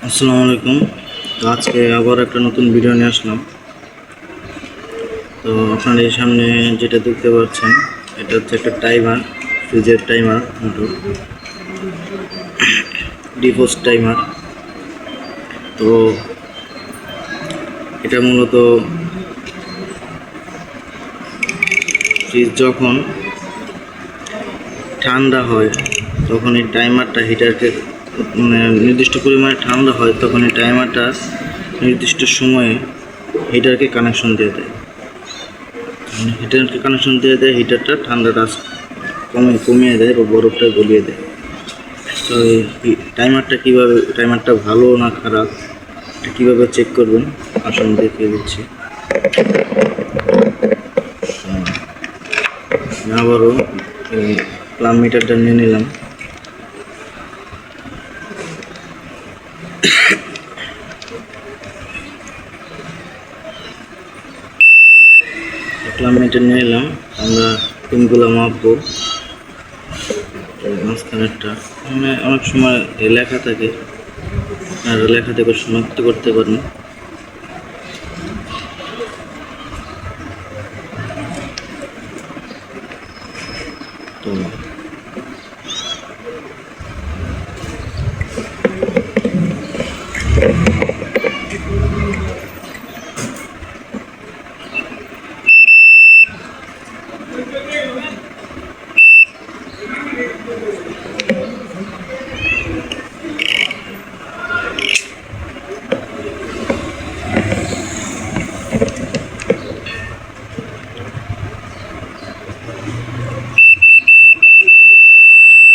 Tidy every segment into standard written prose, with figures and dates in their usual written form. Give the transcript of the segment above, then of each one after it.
আসসালামু আলাইকুম। তো আজকে আবার একটা নতুন ভিডিও নিয়ে আসলাম। তো আপনার এই সামনে যেটা দেখতে পাচ্ছেন এটা হচ্ছে একটা টাইমার, ফ্রিজের টাইমার, মোটর ডিফোস্ট টাইমার। তো এটা মূলত ফ্রিজ যখন ঠান্ডা হয় তখন এই টাইমারটা হিটারকে নির্দিষ্ট পরিমাণে ঠান্ডা হয় তখন এই টাইমারটা নির্দিষ্ট সময়ে হিটারকে কানেকশন দিয়ে দেয়। হিটারকে কানেকশন দিয়ে দেয়, হিটারটা ঠান্ডাটা কমিয়ে দেয় বা বরফটা গলিয়ে দেয়। তো এই টাইমারটা ভালো না খারাপ এটা কীভাবে চেক করবেন আসুন দেখিয়ে দিচ্ছি। আবারও প্লাম মিটারটা নিয়ে নিলাম। প্লাম মিটার নিয়ে নিলাম, আমরা পিনগুলো মাপবো। মাঝখানেরটা মানে অনেক সময় লেখা থাকে, আর লেখা থেকে শনাক্ত করতে পারেন। তো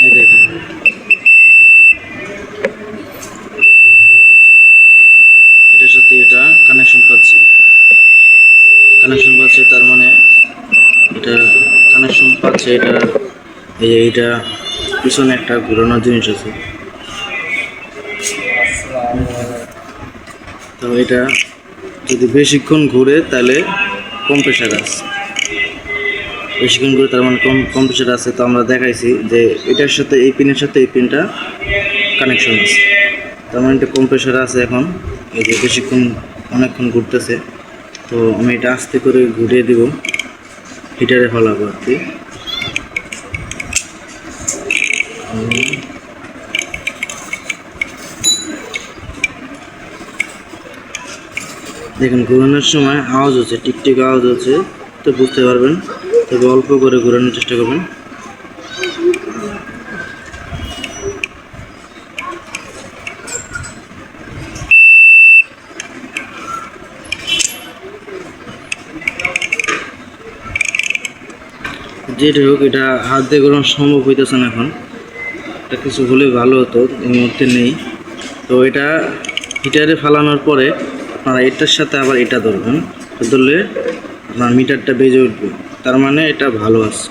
এই দেখেন, এটার সাথে এটা কানেকশন পাচ্ছে, তার মানে এটা কানেকশন পাচ্ছে। এইটা পিছনে একটা ঘুরানোর জিনিস আছে। তো এটা যদি বেশিক্ষণ ঘুরে তাহলে কম্প্রেসার আছে, তার মানে কম্প্রেসার আছে। তো আমরা দেখাইছি যে এটার সাথে এই পিনের সাথে এই পিনটা কানেকশন আছে, তার মানে এটা কম্প্রেসার আছে। এখন এই যে অনেকক্ষণ ঘুরতেছে, তো আমি এটা আস্তে করে ঘুরিয়ে দিব, হিটারে ফলাবো আর কি। দেখুন ঘোরানোর সময় আওয়াজ হচ্ছে, টিকটিক আওয়াজ হচ্ছে, তো বুঝতে পারবেন। তবে অল্প করে ঘোরানোর চেষ্টা করবেন। যেটা হোক, এটা হাত দিয়ে ঘোরানো সম্ভব হইতেছে না এখন। এটা কিছু হলে ভালো হতো, এই মুহূর্তে নেই। তো এটা হিটারে ফালানোর পরে আপনারা এটার সাথে আবার এটা ধরবেন, ধরলে আপনার মিটারটা বেজে উঠবে, তার মানে এটা ভালো আছে।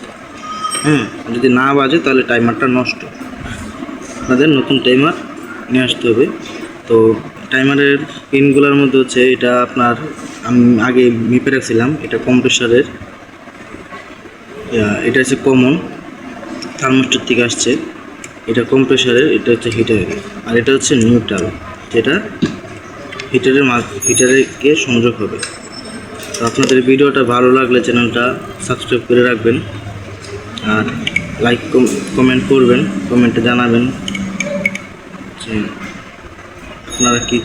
হ্যাঁ, যদি না বাজে তাহলে টাইমারটা নষ্ট, আপনাদের নতুন টাইমার নিয়ে আসতে হবে। তো টাইমারের পিনগুলোর মধ্যে হচ্ছে এটা আপনার, আমি আগে মেপে রাখছিলাম, এটা কম্প্রেসারের, এটা হচ্ছে কমন থার্মোস্ট্যাট থেকে আসছে। এটা কম্প্রেসারের, এটা হচ্ছে হিটারের, আর এটা হচ্ছে নিউট্রাল, যেটা হিটারকে সংযোগ হবে। তো আপনাদের ভিডিওটা ভালো লাগলে চ্যানেলটা সাবস্ক্রাইব করে রাখবেন, আর লাইক কমেন্ট করবেন, কমেন্টে জানাবেন যে আপনারা কি